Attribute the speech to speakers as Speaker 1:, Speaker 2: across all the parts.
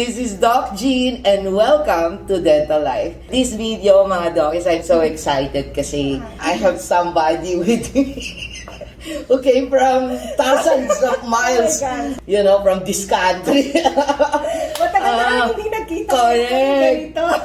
Speaker 1: This is Doc Jean and welcome to Dental Life. This video mga docs, I'm so excited kasi I have somebody with me who came from thousands of miles, you know, from this country.
Speaker 2: Matagal na hindi nagkita.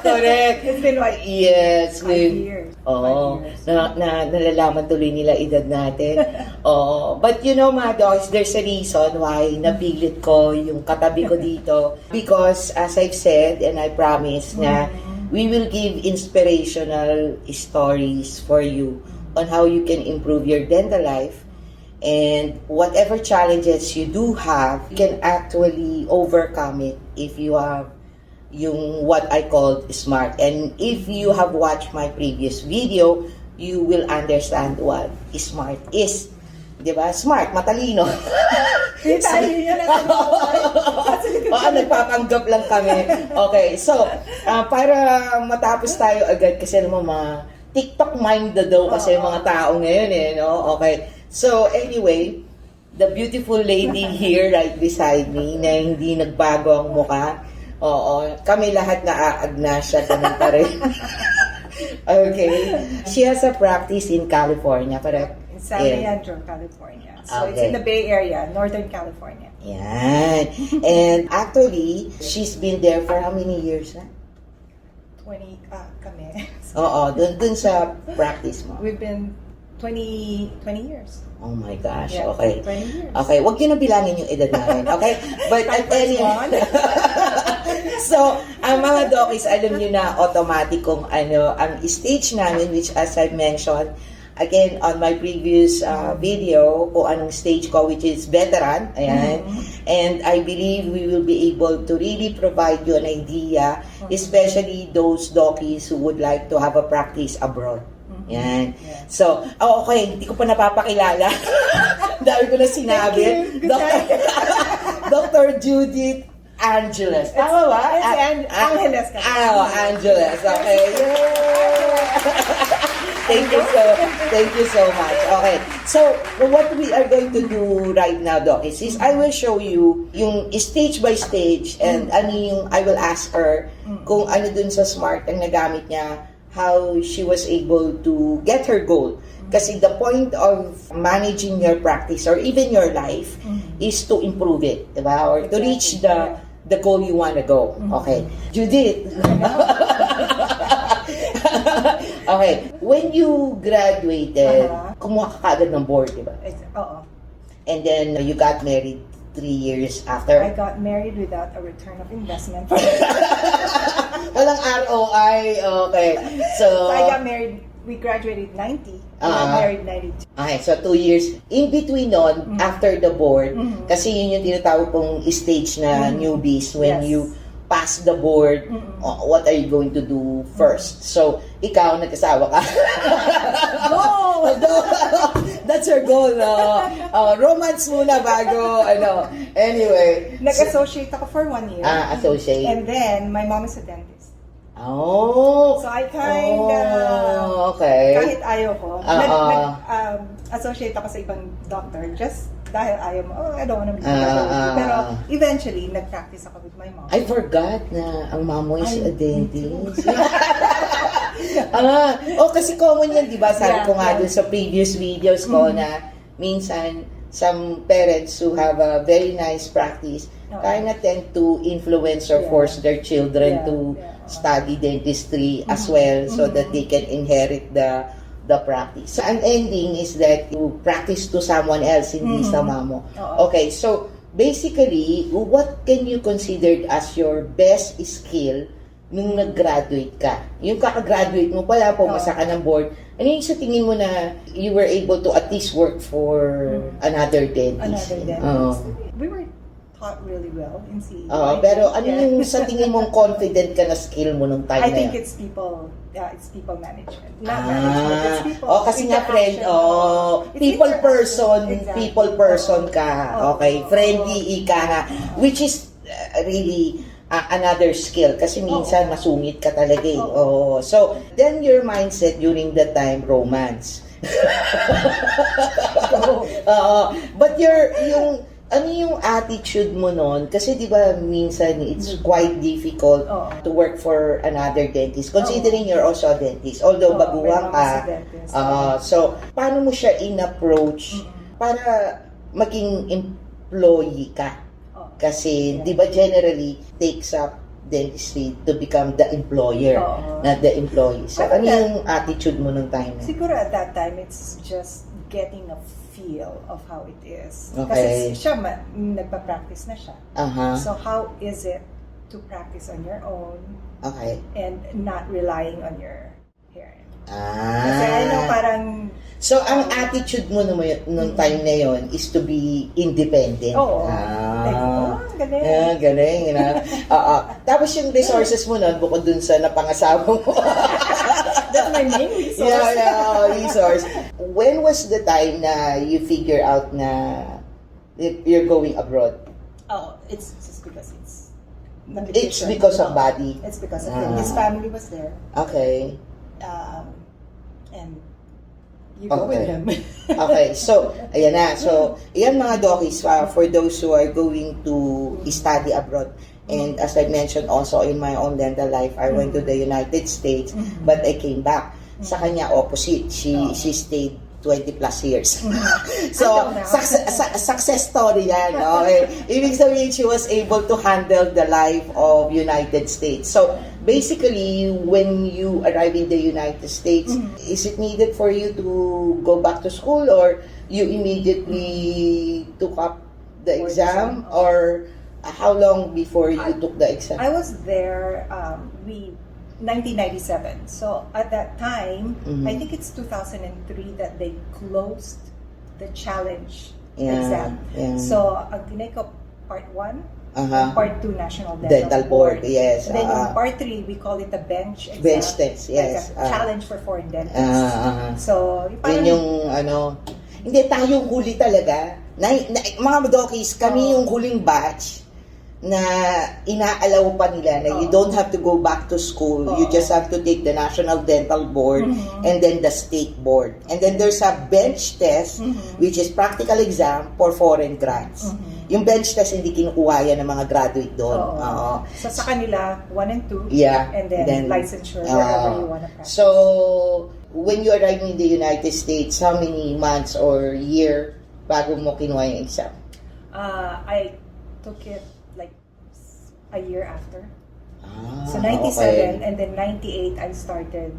Speaker 1: Correct.
Speaker 2: It's been what?
Speaker 1: Yes.
Speaker 2: 5 years.
Speaker 1: Oo. Nalalaman tuloy nila edad natin. Oo. But you know mga dogs, there's a reason why napilit ko yung katabi ko dito. Because as I've said and I promise na we will give inspirational stories for you on how you can improve your dental life. And whatever challenges you do have, you can actually overcome it if you have yung what I call smart. And if you have watched my previous video, you will understand what smart is. Diba? Smart, matalino. Nagpapanggap lang kami. Okay, so, para matapos tayo agad, kasi naman mga TikTok minded daw kasi mga tao ngayon eh, no? Okay. So, anyway, the beautiful lady here right beside me na hindi nagbago ang mukha. Oo, kami lahat naaagna siya, ganun pa rin. Okay. She has a practice in California, correct?
Speaker 2: In San Leandro, California. So,
Speaker 1: Okay.
Speaker 2: it's in the Bay Area, Northern California.
Speaker 1: Yan. And actually, she's been there for how many years na?
Speaker 2: 20, kami.
Speaker 1: Oo, dun sa practice mo.
Speaker 2: We've been 20 years.
Speaker 1: Oh my gosh,
Speaker 2: Yeah,
Speaker 1: okay.
Speaker 2: 20 years.
Speaker 1: Okay, wag niyo na bilangin yung edad namin, okay? But I'll tell you. So, ang mga dokis, alam niyo na automatic kung ano ang stage namin, which as I mentioned, again, on my previous video, kung anong stage ko, which is veteran, ayan. And I believe we will be able to really provide you an idea, especially those dokis who would like to have a practice abroad. Yan. So, okay, hindi ko pa napapakilala. Dahil ko na sinabi. Dr. Judith Angeles. Tama ba?
Speaker 2: Angeles ka.
Speaker 1: Angeles. Okay. Thank you so much. Okay. So, what we are going to do right now, Doc, is I will show you yung stage by stage and ano yung I will ask her kung ano dun sa smart ang nagamit niya, how she was able to get her goal. Kasi the point of managing your practice or even your life is to improve it, diba? Or to reach the goal you want to go. Okay. Judith. Okay. When you graduated, kumuha ka kaagad ng board, diba?
Speaker 2: Oo.
Speaker 1: And then you got married 3 years after?
Speaker 2: I got married without a return of investment.
Speaker 1: Walang ROI. Okay. So
Speaker 2: I got married, we graduated 90. I got married 92.
Speaker 1: Okay, so 2 years. In between nun, after the board, kasi yun yung tinatawag pong stage na newbies when you pass the board, what are you going to do first? So, ikaw, nag-asawa ka.
Speaker 2: Go!
Speaker 1: That's your goal. Romance muna bago, ano. Anyway.
Speaker 2: Nag-associate ako for 1 year.
Speaker 1: Associate.
Speaker 2: And then, my mom is a dentist.
Speaker 1: Oh.
Speaker 2: So, I kinda,
Speaker 1: okay.
Speaker 2: kahit ayaw ko, associate ako sa ibang doctor just dahil ayaw mo, I don't wanna be pero eventually, nag-practice ako with my mom.
Speaker 1: I forgot na ang mom mo is a dentist. Kasi common yan, di ba? Sabi ko nga dun sa previous videos ko na minsan, some parents who have a very nice practice kind of tend to influence or force their children to study dentistry as well so that they can inherit the practice. So, ang ending is that you practice to someone else, hindi sa mamo. Okay, so basically, what can you consider as your best skill nung nag-graduate ka? Yung kaka-graduate mo pala, pumasa ka ng board, ano yung sa tingin mo na you were able to at least work for another dentist?
Speaker 2: We were taught really well in CE.
Speaker 1: Pero ano yung sa tingin mong confident ka na skill mo nung time
Speaker 2: I
Speaker 1: na
Speaker 2: think
Speaker 1: yun?
Speaker 2: it's people management. Not management, it's people.
Speaker 1: Kasi nga friend, people person ka. Okay, friendly ka nga. Which is really another skill kasi minsan masungit ka talaga eh. So, then your mindset during that time, romance. But yung ano yung attitude mo nun? Kasi di ba minsan it's quite difficult to work for another dentist considering you're also a dentist. Although baguhan ka. So, paano mo siya in-approach para maging employee ka? Kasi di ba generally takes up dentistry to become the employer, not the employee. So, ano yung attitude mo nung time na?
Speaker 2: Siguro at that time, it's just getting a feel of how it is.
Speaker 1: Okay.
Speaker 2: Kasi siya, nagpa-practice na siya. So, how is it to practice on your own and not relying on your parent? Kasi I know parang...
Speaker 1: So, ang attitude mo nung time na yon is to be independent.
Speaker 2: Galing.
Speaker 1: Galing. Tapos yung resources mo nun, bukod dun sa napangasawa mo.
Speaker 2: That's my main resource.
Speaker 1: Resource. When was the time na you figure out na you're going abroad?
Speaker 2: It's just because it's...
Speaker 1: It's because of body?
Speaker 2: It's because of him. His family was there.
Speaker 1: Okay.
Speaker 2: And you go with him.
Speaker 1: Okay, so, ayan na. So, ayan mga dokies, for those who are going to study abroad. And as I mentioned also in my own dental life, I went to the United States, but I came back. Sa kanya, opposite. She stayed 20 plus years. So, success story yan. Okay? Ibig sabihin, she was able to handle the life of United States. So, basically, when you arrive in the United States, is it needed for you to go back to school or you immediately took up the exam? Or how long before you took the exam?
Speaker 2: I was there, 1997. So at that time, I think it's 2003 that they closed the challenge exam. So ang tinake ko part 1, part 2 National Dental Board.
Speaker 1: Yes.
Speaker 2: And then yung part 3, we call it the bench exam.
Speaker 1: Bench test, yes.
Speaker 2: Like a challenge for foreign dentists. So
Speaker 1: yun yung hindi tayo huli talaga. Mga dokis, kami yung huling batch na inaalaw pa nila na you don't have to go back to school. You just have to take the National Dental Board and then the State Board. And then there's a bench test which is practical exam for foreign grads. Yung bench test hindi kinukuha yan ng mga graduate doon.
Speaker 2: So sa kanila, 1 and 2 and then licensure wherever you want to practice.
Speaker 1: So when you arrive in the United States, how many months or year bago mo kinuha yung exam?
Speaker 2: I took it like a year after. So 97 and then 98 I started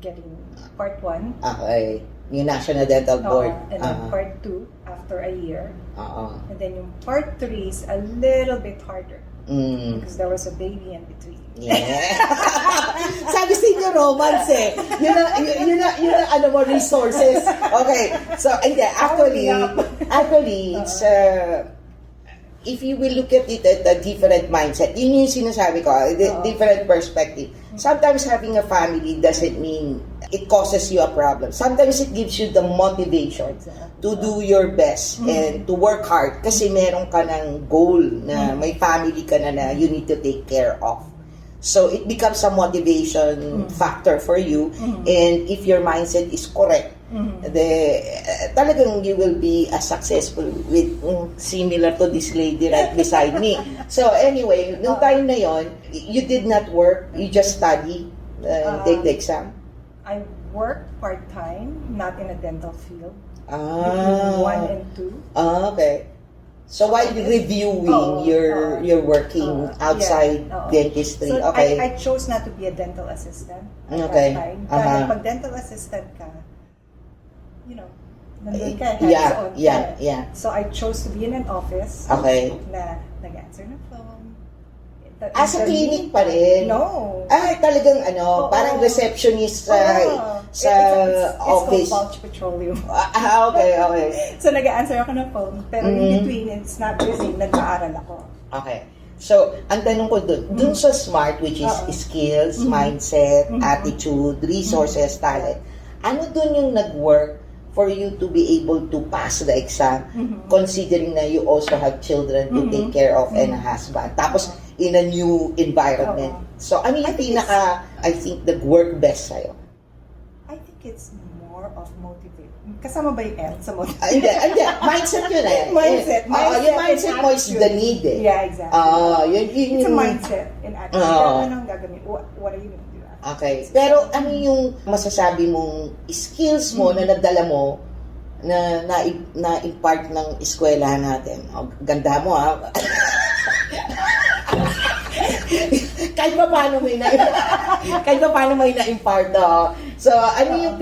Speaker 2: getting part 1.
Speaker 1: Okay. Yung National Dental Board.
Speaker 2: And then part 2 after a year. And then yung part 3 is a little bit harder. Because there was a baby in between.
Speaker 1: Sabi sa inyo, romance eh. Yun na mo, resources. Okay. So, actually, it's, if you will look at it at a different mindset, yun yung sinasabi ko, different perspective. Sometimes having a family doesn't mean it causes you a problem. Sometimes it gives you the motivation to do your best and to work hard kasi meron ka ng goal na may family ka na you need to take care of. So it becomes a motivation factor for you, and if your mindset is correct, talagang you will be as successful with similar to this lady right beside me. So anyway, nung time na yon, you did not work, you just study, take the exam.
Speaker 2: I work part-time, not in a dental field. Between 1 and 2.
Speaker 1: Okay. So while reviewing, you're working outside dentistry.
Speaker 2: So
Speaker 1: Okay.
Speaker 2: I chose not to be a dental assistant at
Speaker 1: Okay.
Speaker 2: that time. Dahil pag dental assistant ka, nandun ka, hands-on ka. So I chose to be in an office na nag-answer ng phone.
Speaker 1: Sa clinic pa rin?
Speaker 2: No.
Speaker 1: Talagang parang receptionist sa office.
Speaker 2: It's called Bulge Petroleum.
Speaker 1: Okay.
Speaker 2: So nag-answer ako ng phone, pero in between, it's not busy, nag-aaral ako.
Speaker 1: Okay. So, ang tanong ko dun sa SMART, which is skills, mindset, attitude, resources, talent, ano dun yung nag-work for you to be able to pass the exam, considering na you also have children to take care of and a husband. Tapos, in a new environment. So, ano yung I think nag-work best sa'yo?
Speaker 2: I think it's more more of motivate. Kasama ba yung L sa motivate?
Speaker 1: Hindi. Mindset yun eh.
Speaker 2: Mindset.
Speaker 1: Yung mindset mo is the need eh.
Speaker 2: Yeah, exactly. It's a mindset and attitude. Anong gagawin? What are you going to do?
Speaker 1: Okay. Pero ano yung masasabi mong skills mo na nadala mo na impart ng eskwelahan natin? Ganda mo ha. kahit pa paano may na-impart. So, ano yung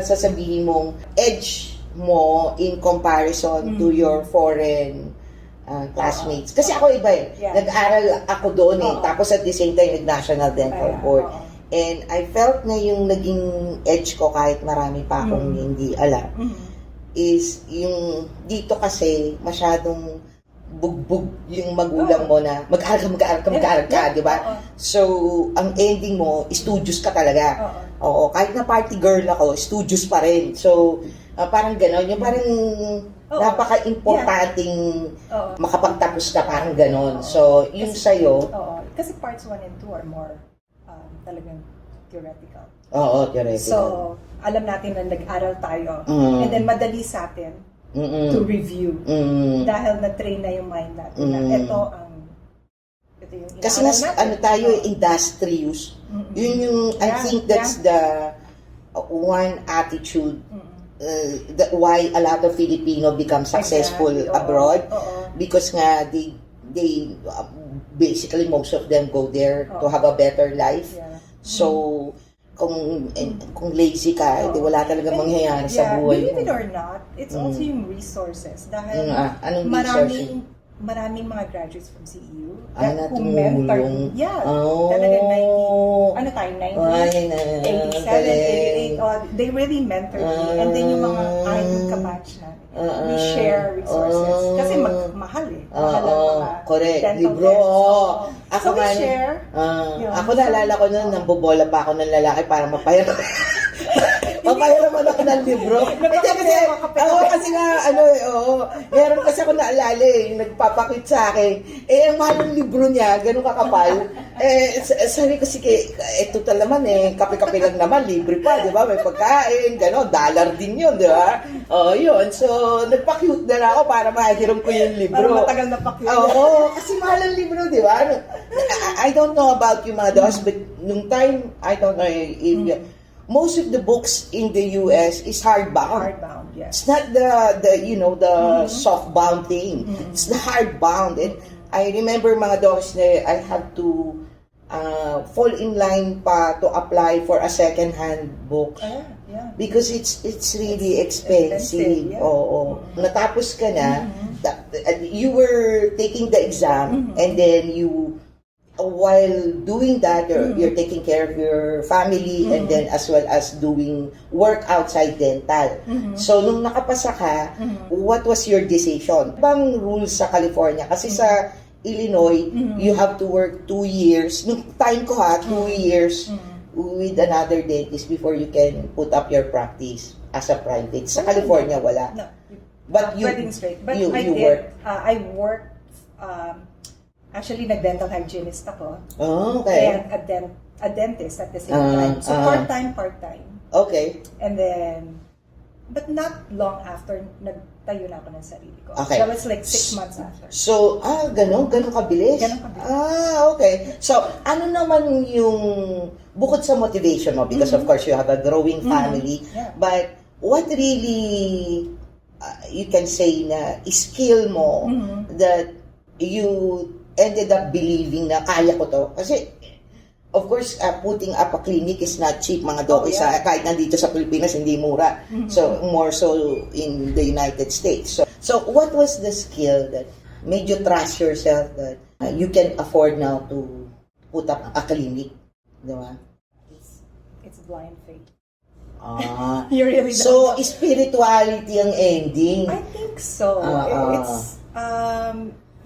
Speaker 1: sasabihin mong edge mo in comparison to your foreign classmates? Kasi ako iba eh. Nag-aral ako doon eh. Tapos at the same time, nag-National Dental Board. And I felt na yung naging edge ko kahit marami pa akong hindi alam is yung dito kasi masyadong bugbog yung magulang mo na mag-aaral ka, di ba? So, ang ending mo, studious ka talaga. Oo, kahit na party girl ako, studious pa rin. So, parang gano'n. Yung parang napaka-importanting makapagtapos ka, parang gano'n. So, yung sa'yo...
Speaker 2: Kasi parts 1 and 2 are more talagang theoretical.
Speaker 1: Oo, theoretical.
Speaker 2: So, alam natin na nag-aral tayo. And then, madali sa atin to review. Dahil na-train na yung mind natin na ito yung
Speaker 1: kasi tayo industrious. Yun yung, I think that's the one attitude that why a lot of Filipino become successful abroad. Because nga, they basically most of them go there to have a better life. So, kung lazy ka, wala talaga mangyayari sa buhay mo.
Speaker 2: Believe it or not, it's also yung resources. Dahil
Speaker 1: anong
Speaker 2: maraming mga graduates from CEU
Speaker 1: who
Speaker 2: mentor. Talaga 87, 88, they really mentored me. And then yung mga kabatch na, we share resources. Kasi mahal eh. Mahal ang mga
Speaker 1: correct.
Speaker 2: dental
Speaker 1: Libro.
Speaker 2: So we share.
Speaker 1: Ako naalala ko nun, nambobola pa ako ng lalaki para mapayaran. Mapayaran ako ng libro. Kasi nga, meron kasi ako naalala nagpapakwit sa akin. Ang mahal ng libro niya, ganun kakapal. Sabi ko, sige, ito talaman kape-kape lang naman, libre pa, di ba? May pagkain, gano'n, $1 din yun, di ba? Yun. So, nagpa-cute na ako para mahiram ko yung libro.
Speaker 2: Para matagal na pa-cute.
Speaker 1: Kasi mahal ang libro, di ba? I don't know about you mga dos, but nung time, I don't know if most of the books in the US is hardbound.
Speaker 2: Hardbound, yes.
Speaker 1: It's not the softbound thing. It's the hardbound. And I remember mga dogs na I had to fall in line pa to apply for a second-hand book. Because it's really expensive. Natapos ka na, you were taking the exam, and then while doing that, you're taking care of your family and then as well as doing work outside dental. So, nung nakapasa ka, what was your decision? Bang rules sa California? Kasi sa Illinois, you have to work 2 years. Nung time ko 2 years with another dentist before you can put up your practice as a private. Sa California, wala.
Speaker 2: No.
Speaker 1: But you work.
Speaker 2: I worked actually, nag-dental hygienist ako.
Speaker 1: Okay.
Speaker 2: And a dentist at the same time. So, part-time.
Speaker 1: Okay.
Speaker 2: And then, but not long after, nagtayo na ako ng sarili ko.
Speaker 1: Okay.
Speaker 2: That was like 6 months after.
Speaker 1: So, ganun kabilis?
Speaker 2: Ganun kabilis.
Speaker 1: Okay. So, ano naman yung, bukod sa motivation mo, because of course you have a growing family, but what really, you can say na, skill mo, that you ended up believing na kaya ko to. Kasi, of course, putting up a clinic is not cheap, mga dokis. Kahit nandito sa Pilipinas, hindi mura. So, more so in the United States. So, what was the skill that made you trust yourself that you can afford now to put up a clinic? Diba?
Speaker 2: It's blind faith.
Speaker 1: You really so, spirituality ang ending.
Speaker 2: I think so. It's,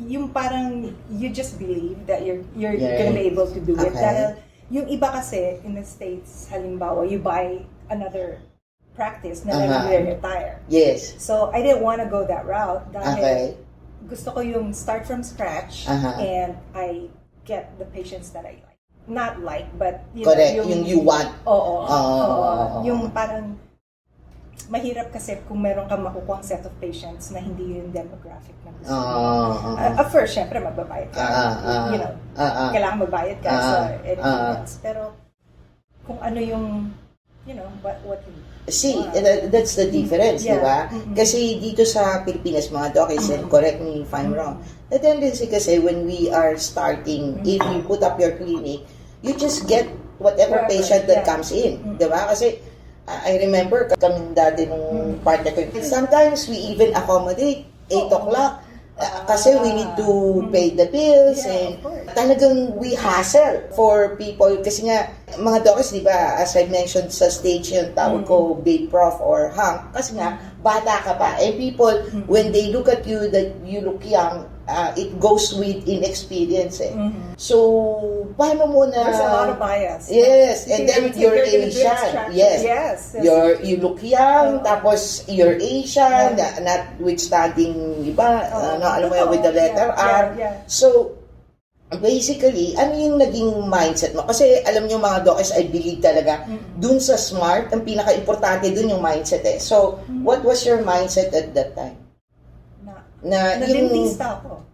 Speaker 2: yung parang you just believe that you're gonna be able to do it. Dahil yung iba kasi in the States, halimbawa, you buy another practice na lang retire.
Speaker 1: Yes.
Speaker 2: So, I didn't want to go that route dahil gusto ko yung start from scratch and I get the patients that I like. Not like, but you
Speaker 1: correct,
Speaker 2: know,
Speaker 1: yung you want.
Speaker 2: Yung parang mahirap kasi kung meron kang makukuha set of patients na hindi yung demographic na gusto mo. First, syempre, magbabayad ka. Kailangan magbayad ka sa anything else. Pero, kung ano yung, what you
Speaker 1: see, that's the difference, di ba? Kasi dito sa Pilipinas, mga docs, and correct me if I'm wrong, the tendency kasi when we are starting, if you put up your clinic, you just get whatever patient that comes in, di ba? Kasi, I remember kami dati nung partner ko, sometimes we even accommodate 8 o'clock kasi we need to pay the bills and talagang we hassle for people kasi nga mga docs, di ba, as I mentioned sa stage yung tawag ko babe prof or hunk kasi nga bata ka pa and people when they look at you that you look young, it goes with inexperience so paano mo na
Speaker 2: there's a lot of bias,
Speaker 1: yes, and then you're Asian, yes. You look young tapos you're Asian, notwithstanding iba alam mo with the letter R. So basically, ano yung naging mindset mo? Kasi alam niyo mga docs, I believe talaga, dun sa smart, ang pinaka-importante dun yung mindset So, what was your mindset at that time? Na
Speaker 2: dentista ako.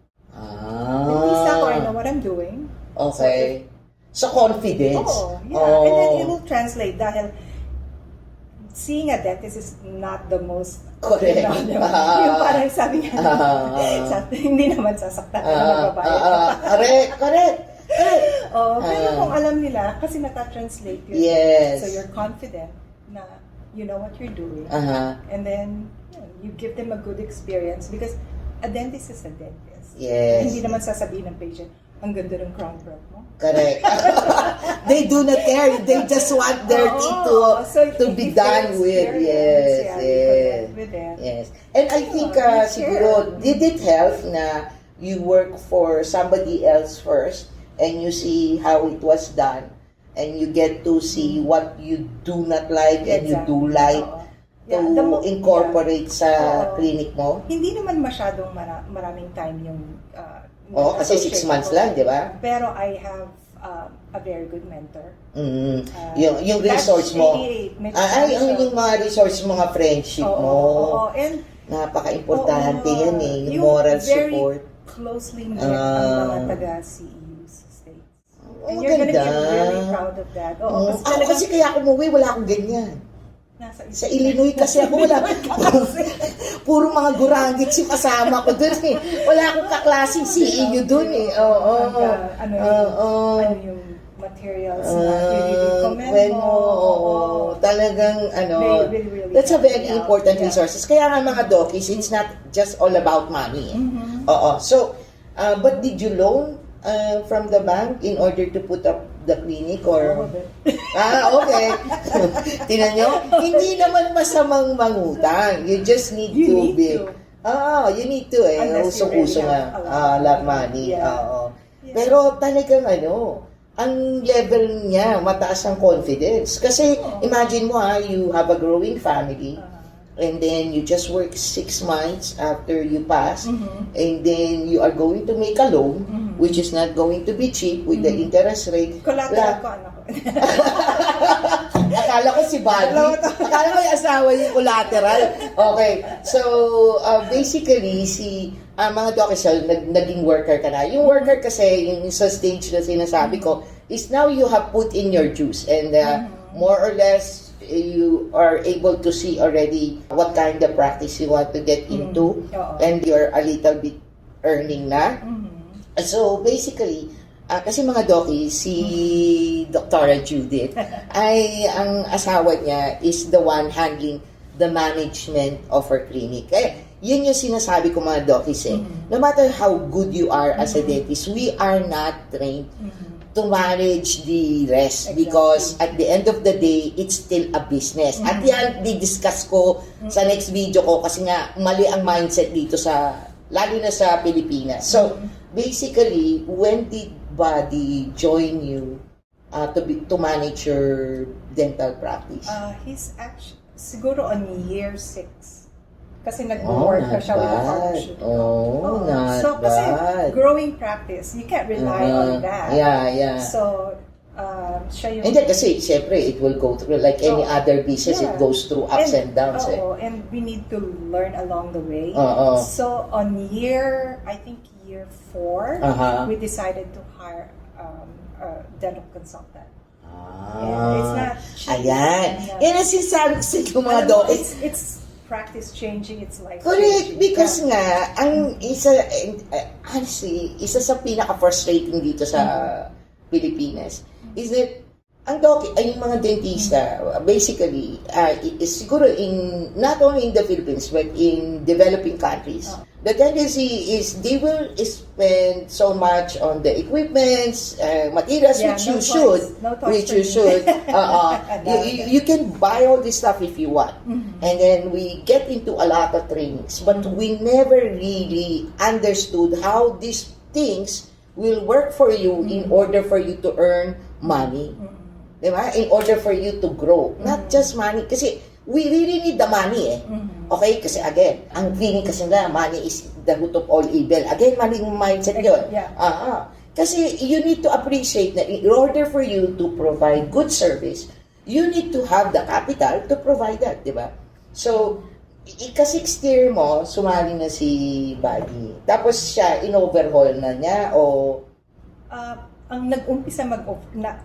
Speaker 2: Dentista ako, I know what I'm doing.
Speaker 1: Okay. So confidence.
Speaker 2: And then it will translate dahil seeing a dentist is not the most
Speaker 1: correct.
Speaker 2: Yung parang sabi nga, hindi naman sasaktan na magbabayad.
Speaker 1: Correct.
Speaker 2: Pero kung alam nila, kasi nata-translate yun.
Speaker 1: Yes.
Speaker 2: So you're confident na you know what you're doing. And then, you give them a good experience because a dentist is a dentist.
Speaker 1: Yes.
Speaker 2: Hindi naman sasabihin ng patient, ang ganda ng crown prep mo.
Speaker 1: Correct. They do not care. They just want their teeth to be done with. Yes. And I think siguro, did it help na you work for somebody else first and you see how it was done and you get to see what you do not like and you do like to incorporate sa clinic mo?
Speaker 2: Hindi naman masyadong maraming time yung
Speaker 1: kasi 6 months lang, di ba?
Speaker 2: Pero I have a very good mentor.
Speaker 1: Yung resource mo. Yung mga resource mo, mga friendship mo.
Speaker 2: And
Speaker 1: napaka-importante yan yung moral support.
Speaker 2: Closely knit ang mga taga-CEUs states. And you're gonna be really proud of that.
Speaker 1: Kasi kaya ako umuwi, wala akong ganyan. Sa Illinois kasi ako wala. Puro mga gurangits yung kasama ko dun Wala akong kaklaseng CEO dun
Speaker 2: Ano yung materials na i-recommend mo.
Speaker 1: Talagang that's a very important resources. Kaya nga mga docs, it's not just all about money. So, but did you loan from the bank in order to put up the clinic or okay. Tingnan nyo, hindi naman masamang mangutang. You just need to be you need to uso-uso nga lot money. Pero talagang ang level niya mataas ang confidence kasi imagine mo you have a growing family and then you just work 6 months after you pass and then you are going to make a loan which is not going to be cheap with the interest rate.
Speaker 2: Collateral ko anak ko.
Speaker 1: Akala ko si Buddy. Akala ko yung asawa yung collateral. Okay. So, basically, mga docs, naging worker ka na. Yung worker kasi, yung sa stage na sinasabi ko, is now you have put in your juice and more or less, you are able to see already what kind of practice you want to get into and you're a little bit earning na. So, basically, kasi mga doki, si Dr. Judith, ay ang asawa niya is the one handling the management of her clinic. Yun yung sinasabi ko mga dokis No matter how good you are as a dentist, we are not trained to manage the rest because at the end of the day, it's still a business. At yan, di-discuss ko sa next video ko kasi nga mali ang mindset dito lalo na sa Pilipinas. So, basically, when did Buddy join you to manage your dental practice?
Speaker 2: He's actually siguro on year 6. Kasi nag-work ka siya with the pharmaceutical.
Speaker 1: Not
Speaker 2: so,
Speaker 1: bad.
Speaker 2: Kasi growing practice, you can't rely on that.
Speaker 1: Yeah.
Speaker 2: So, siya yung...
Speaker 1: Hindi, kasi siyempre, it will go through, like any other business, it goes through ups and downs.
Speaker 2: And we need to learn along the way. So, on I think year 4, we decided to hire a dental consultant. And it's not cheap.
Speaker 1: Ayan. Yan ang sinasabi ko sa inyo, mga doc.
Speaker 2: It's practice changing, it's life
Speaker 1: correct,
Speaker 2: changing.
Speaker 1: because nga, ang honestly, isa sa pinaka-frustrating dito sa Pilipinas is that ang yung mga dentista, basically, is siguro not only in the Philippines, but in developing countries, the tendency is they will spend so much on the equipments, materials, which you should. You can buy all this stuff if you want. And then we get into a lot of trainings, but we never really understood how these things will work for you in order for you to earn money. Diba? In order for you to grow. Not just money. Kasi we really need the money eh. Okay? Kasi again, ang feeling kasi na money is the root of all evil. Again, maling mindset yun. Kasi you need to appreciate that in order for you to provide good service, you need to have the capital to provide that. Diba? So, ika-6th year mo, sumali na si Buddy. Tapos siya, in-overhaul na niya o...
Speaker 2: ang nag-umpisa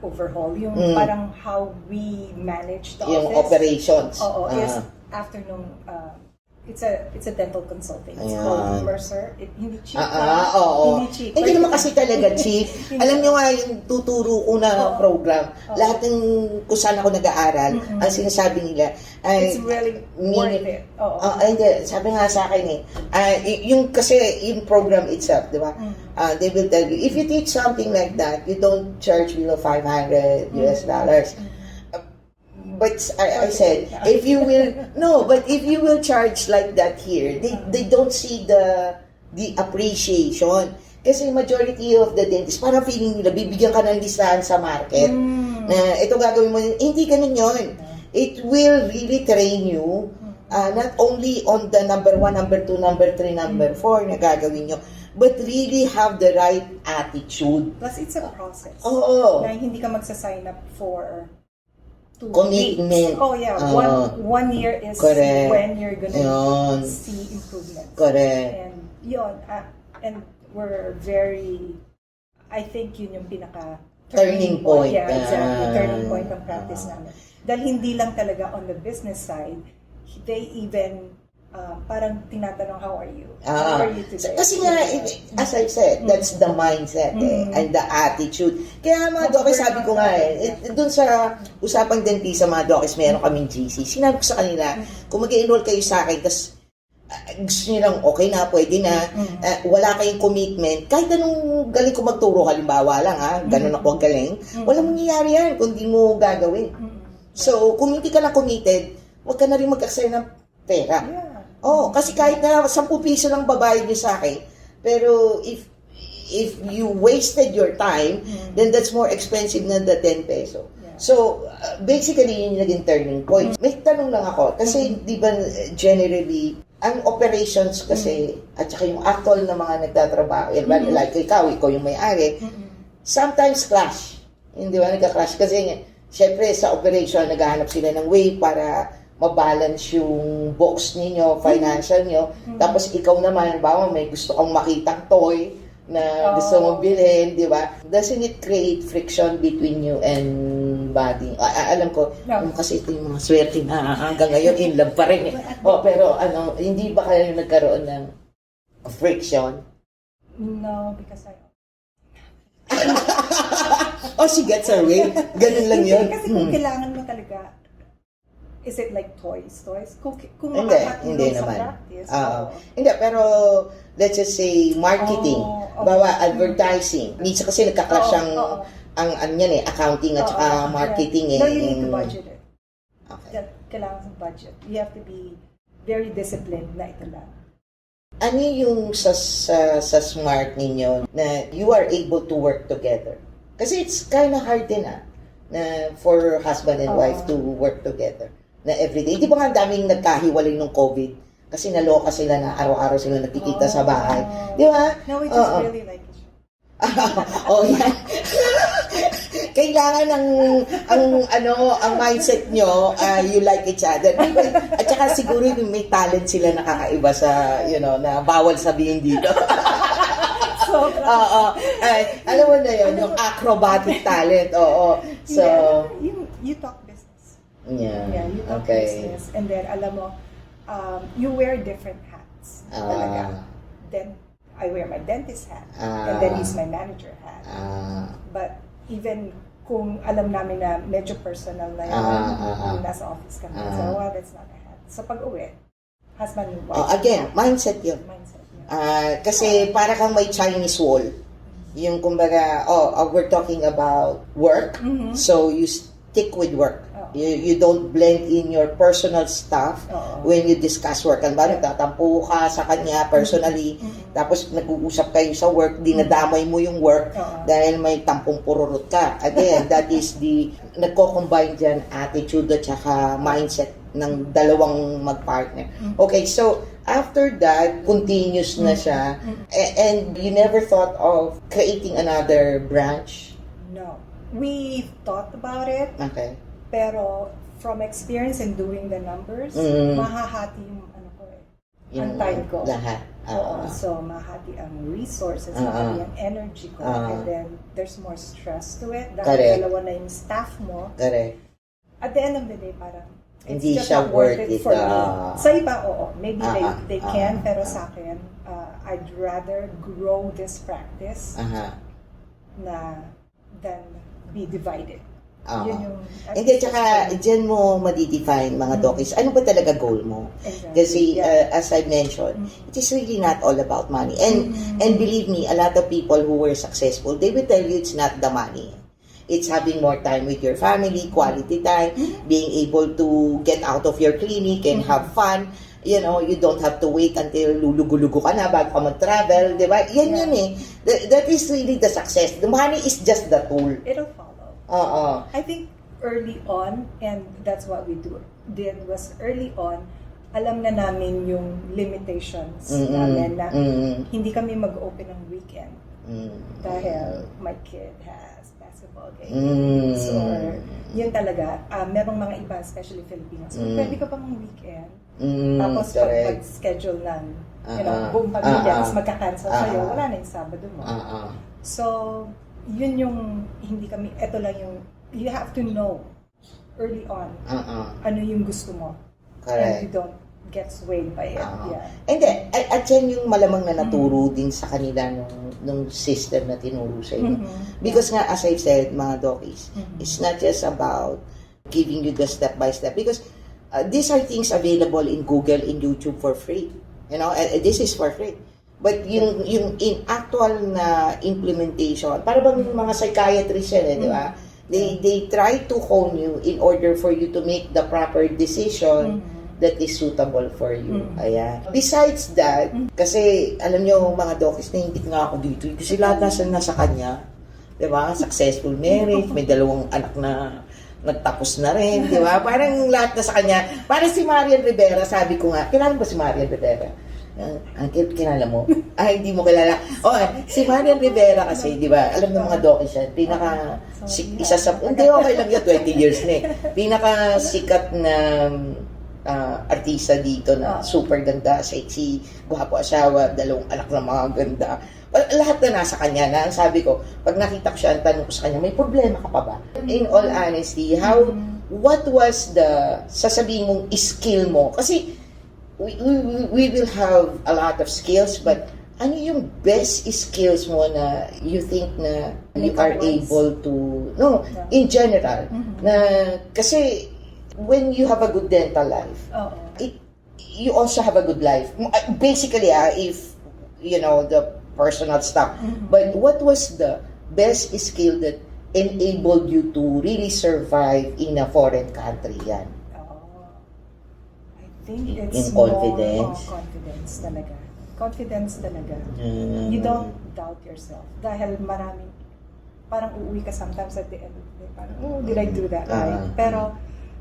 Speaker 2: overhaul yung parang how we manage the
Speaker 1: yung
Speaker 2: office.
Speaker 1: Operations.
Speaker 2: Is after nung it's a dental consulting. It's called Mercer. Hindi cheap. Hindi cheap.
Speaker 1: Hindi naman kasi talaga cheap. Alam niyo nga yung tuturo ko na program, lahat ng kung saan ako nag-aaral, ang sinasabi nila ay
Speaker 2: it's really worth it.
Speaker 1: Hindi, sabi nga sa akin yung kasi yung program itself, di ba? They will tell you, if you teach something like that, you don't charge below $500 US. But I said, if you will charge like that here, they don't see the appreciation. Kasi majority of the dentists, parang feeling nila, bibigyan ka ng listahan sa market, na ito gagawin mo, hindi ganun yun. It will really train you, not only on the number 1, number 2, number 3, number 4 na gagawin nyo, but really have the right attitude.
Speaker 2: Plus, it's a process. Na hindi ka magsa-sign up for
Speaker 1: commitment.
Speaker 2: One year is
Speaker 1: correct.
Speaker 2: When you're gonna see improvements.
Speaker 1: Correct.
Speaker 2: And yun, and we're very, I think yun yung pinaka
Speaker 1: turning point.
Speaker 2: Yeah, exactly. Turning point ng practice namin. Dahil hindi lang talaga on the business side, they even parang tinatanong, how are you? How are you today?
Speaker 1: Kasi nga, as I said, that's the mindset and the attitude. Kaya mga dokis, sabi ko nga dun sa usapang dentista, mga dokis, meron kaming GC. Sinabi ko sa kanila, kung mag-enroll kayo sa akin, tas gusto nyo lang, okay na, pwede na, wala kayong commitment, kahit anong galing ko magturo, halimbawa lang, ganun ako galing, walang mangyayari yan kung di mo gagawin. So, kung hindi ka lang committed, huwag ka na rin mag-aksaya ng pera. Kasi kahit na 10 piso lang babayad nyo sa akin, pero if you wasted your time, then that's more expensive than the 10 peso. So, basically, yun yung naging turning point. May tanong lang ako, kasi di ba generally, ang operations kasi, at saka yung actual na mga nagtatrabaho, like ikaw yung may-ari, sometimes clash. Hindi ba nagka-clash? Kasi, syempre, sa operation, naghahanap sila ng way para mabalance yung box ninyo, financial nyo. Tapos ikaw naman, bawa may gusto kang makitang toy na gusto mong bilhin, di ba? Doesn't it create friction between you and Buddy? Alam ko, kasi ito yung mga swerte na hanggang ngayon in love pa rin. Pero hindi ba kayo nagkaroon ng friction?
Speaker 2: No, because
Speaker 1: she gets her way. Ganun lang yun.
Speaker 2: Kasi kung kailangan mo talaga, is it like toys? Kung
Speaker 1: hindi naman. Hindi, pero let's just say marketing, advertising. Minsan kasi nagka-clash ang accounting at marketing.
Speaker 2: No, you need to budget it. Okay. Kailangan sa budget. You have to be very disciplined na ito lang.
Speaker 1: Ano yung sa smart ninyo na you are able to work together? Kasi it's kind of hard din na for husband and wife to work together na everyday. Di ba nga daming nagkahiwalay nung COVID? Kasi naloka sila na araw-araw sila nakikita sa bahay. Di ba?
Speaker 2: No, we just really like each other.
Speaker 1: Yeah. Kailangan ang mindset nyo, you like each other. At saka siguro may talent sila nakakaiba sa, na bawal sabihin dito.
Speaker 2: So,
Speaker 1: alam mo na yun, yung acrobatic talent. Oo. So,
Speaker 2: you talk business.
Speaker 1: Yeah,
Speaker 2: you talk
Speaker 1: okay.
Speaker 2: business. And then, alam mo, you wear different hats. Talaga. Then, I wear my dentist hat. And then he's my manager hat. But even kung alam namin na medyo personal na yun, nasa office kami. So, well, that's not a hat. So, pag-uwi, husband and wife.
Speaker 1: Again, mindset yun. Kasi para kang may Chinese wall. Yung kumbaga, we're talking about work. So, you stick with work. You don't blend in your personal stuff when you discuss work. Ano ba, nagtatampo ka sa kanya personally, tapos nag-uusap kayo sa work, dinadamay mo yung work dahil may tampong pururot ka. Again, that is nagko-combine dyan attitude at saka mindset ng dalawang mag-partner. Okay, so after that, continuous na siya, and you never thought of creating another branch?
Speaker 2: No. We thought about it.
Speaker 1: Okay.
Speaker 2: Pero from experience in doing the numbers, mahahati yung ang time ko.
Speaker 1: Lahat.
Speaker 2: So mahati ang resources, mahati ang energy ko, and then there's more stress to it. Dahil dalawa na yung staff mo.
Speaker 1: Correct.
Speaker 2: At the end of the day, parang
Speaker 1: hindi
Speaker 2: it's just
Speaker 1: siya
Speaker 2: not worth it for me. Sa iba, maybe they can, pero sa akin, I'd rather grow this practice na than be divided. Yun yung,
Speaker 1: hindi, tsaka dyan mo madidefine mga dokis. Ano ba talaga goal mo?
Speaker 2: Exactly.
Speaker 1: Kasi as I mentioned, it is really not all about money. And believe me, a lot of people who were successful, they will tell you it's not the money. It's having more time with your family, quality time, being able to get out of your clinic and have fun. You don't have to wait until lulugo-lugo ka na bago ka mag-travel, di ba? Yan yun eh. That is really the success. The money is just the tool.
Speaker 2: It'll follow. I think early on, and that's what we did was early on, alam na namin yung limitations namin na hindi kami mag-open ng weekend dahil my kid has basketball game. So, yun talaga. Merong mga iba, especially Filipinos. Pwede ka pang weekend. Tapos pag schedule ng buong pamilya, tapos magka-cancel sa'yo, wala na yung Sabado mo. So, yun yung hindi kami, eto lang yung, you have to know early on ano yung gusto mo.
Speaker 1: Correct.
Speaker 2: And you don't get swayed by it.
Speaker 1: And then, at yan yung malamang na naturo din sa kanila nung system na tinuro sa inyo. Because nga, as I said, mga dokis, it's not just about giving you the step-by-step. Because these are things available in Google, in YouTube for free. This is for free. But yung in actual na implementation, para bang mga psychiatrists yan, di ba? They try to hone you in order for you to make the proper decision that is suitable for you. Ayan. Besides that, kasi alam nyo mga dokis, nainggit nga ako dito. Kasi lahat nasa kanya. Di ba? Successful marriage, may dalawang anak na nagtapos na rin, di ba? Parang lahat na sa kanya. Parang si Marian Rivera, sabi ko nga, kilala mo ba si Marian Rivera? Ang kilala mo? Hindi mo kilala. Si Marian Rivera kasi, di ba, alam ng mga dokis siya, isa sa, hindi okay lang yun, 20 years na eh. Pinaka sikat na artista dito na super ganda, sexy, gwapo asawa, dalawang anak na mga ganda. Lahat na nasa kanya na. Ang sabi ko, pag nakita ko siya, ang tanong ko sa kanya, may problema ka pa ba? In all honesty, what was sasabihin mong skill mo? Kasi, we will have a lot of skills, but ano yung best skills mo na you think na you are able to, in general, na kasi when you have a good dental life, you also have a good life. Basically, if, the personal stuff. But what was the best skill that enabled you to really survive in a foreign country? Yan.
Speaker 2: I think it's
Speaker 1: in confidence.
Speaker 2: Confidence talaga. You don't doubt yourself. Dahil maraming, parang uuwi ka sometimes at the end of the day, parang, did I do that right? Pero,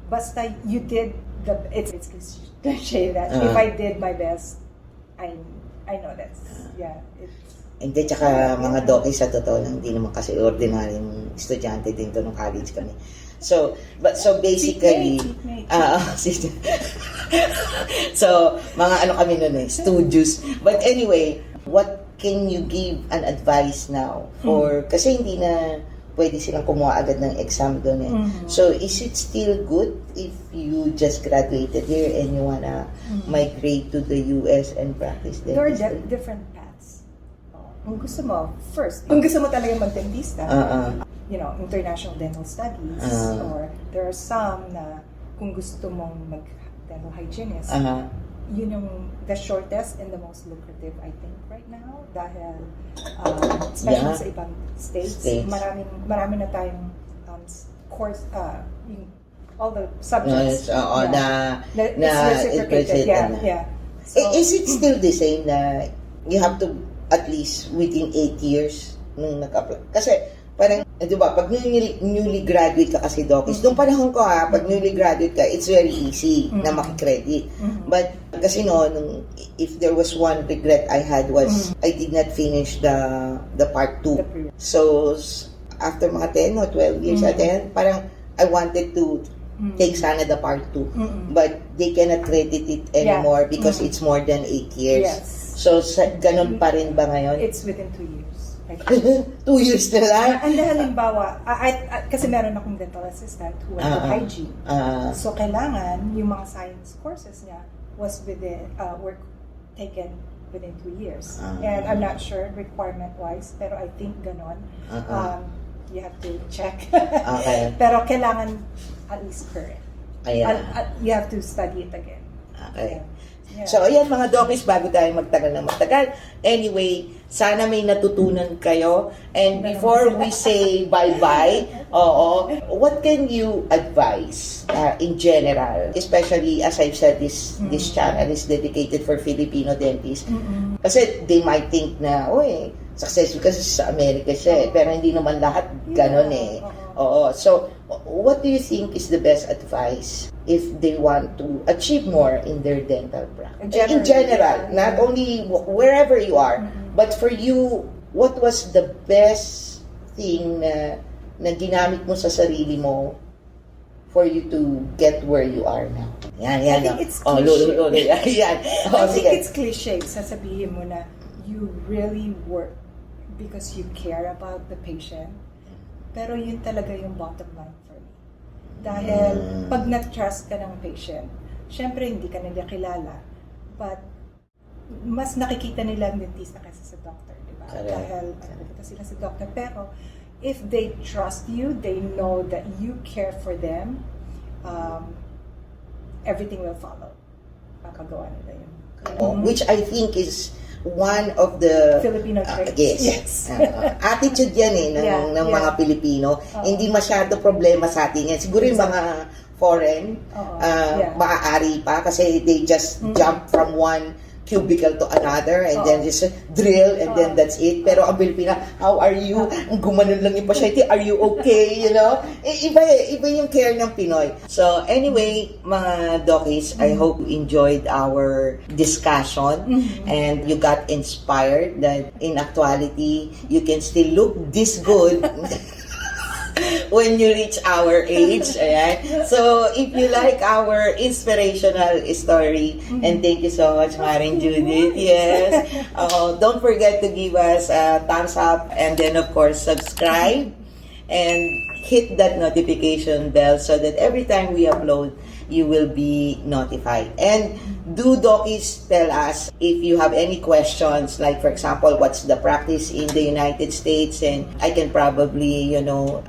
Speaker 2: basta you did it's cliche that if I did my best, I know that's,
Speaker 1: Hindi, tsaka mga doki sa totoo lang, hindi naman kasi ordinaryong estudyante din to nung college kami. So basically, so, mga ano kami nun studios. But anyway, what can you give an advice now for, kasi hindi na pwede silang kumuha agad ng exam doon So, is it still good if you just graduated here and you wanna migrate to the US and practice
Speaker 2: there are
Speaker 1: dentistry?
Speaker 2: different paths. Kung gusto mo, first, kung gusto mo talaga mag-dentista, international dental studies, or there are some na kung gusto mong mag-dental hygienist, yun yung the shortest and the most lucrative, I think, right now. Dahil, especially sa ibang states. Marami na tayong course, all the subjects.
Speaker 1: Reciprocated. So, is it still the same na you have to at least within 8 years nung nag-apply? Kasi, parang, di ba, pag newly graduate ka kasi, Dokis, nung panahon ko pag newly graduate ka, it's very easy na makikredit. But, kasi if there was one regret I had was, I did not finish the part 2. So, after mga 10 or 12 years at the end, parang, I wanted to take sana the part 2. But, they cannot credit it anymore because it's more than 8 years.
Speaker 2: Yes.
Speaker 1: So, ganun pa rin ba ngayon?
Speaker 2: It's within 2 years.
Speaker 1: 2 years na lang?
Speaker 2: Ang halimbawa, kasi meron akong dental assistant who went to hygiene. So, kailangan yung mga science courses niya was were taken within 2 years. And I'm not sure requirement-wise, pero I think ganon. You have to check.
Speaker 1: Okay.
Speaker 2: Pero kailangan at least current. You have to study it again.
Speaker 1: Okay. Yeah. So, ayan mga Dokis, bago tayo magtagal. Anyway, sana may natutunan kayo. And before we say bye-bye, what can you advise in general? Especially, as I've said, this channel is dedicated for Filipino dentists. Kasi they might think na, successful kasi sa Amerika siya pero hindi naman lahat ganon So, what do you think is the best advice if they want to achieve more in their dental practice? In general, not only wherever you are, but for you, what was the best thing na ginamit mo sa sarili mo for you to get where you are now?
Speaker 2: I think it's cliche. I think it's cliche. Sasabihin mo na you really work because you care about the patient. Pero yun talaga yung bottom line for me. Dahil pag na-trust ka ng patient, syempre hindi ka nila kilala, but mas nakikita nila ang dentista kasi sa doctor, di ba? Dahil nakikita sila sa doctor. Pero if they trust you, they know that you care for them, everything will follow. Papagawa nila yun.
Speaker 1: Which I think is one of the
Speaker 2: Filipino traits.
Speaker 1: Yes. Attitude yan ng mga Pilipino. Hindi masyado problema sa atin yan. Siguro yung mga foreign, maaari pa kasi they just jump from one cubicle to another and then just drill and then that's it. Pero ang Pilipina, how are you? Gumanon lang yung pasyente, are you okay? Iba yung care ng Pinoy. So anyway, mga Dokis, I hope you enjoyed our discussion and you got inspired that in actuality, you can still look this good when you reach our age. Ayan. So, if you like our inspirational story, and thank you so much, Maring Judith. Yes. Don't forget to give us a thumbs up and then, of course, subscribe and hit that notification bell so that every time we upload, you will be notified. And do Dokis tell us if you have any questions, like for example, what's the practice in the United States, and I can probably,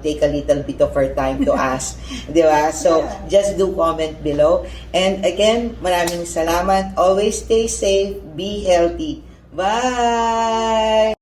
Speaker 1: take a little bit of our time to ask. Diba? So, just do comment below. And again, maraming salamat. Always stay safe, be healthy. Bye!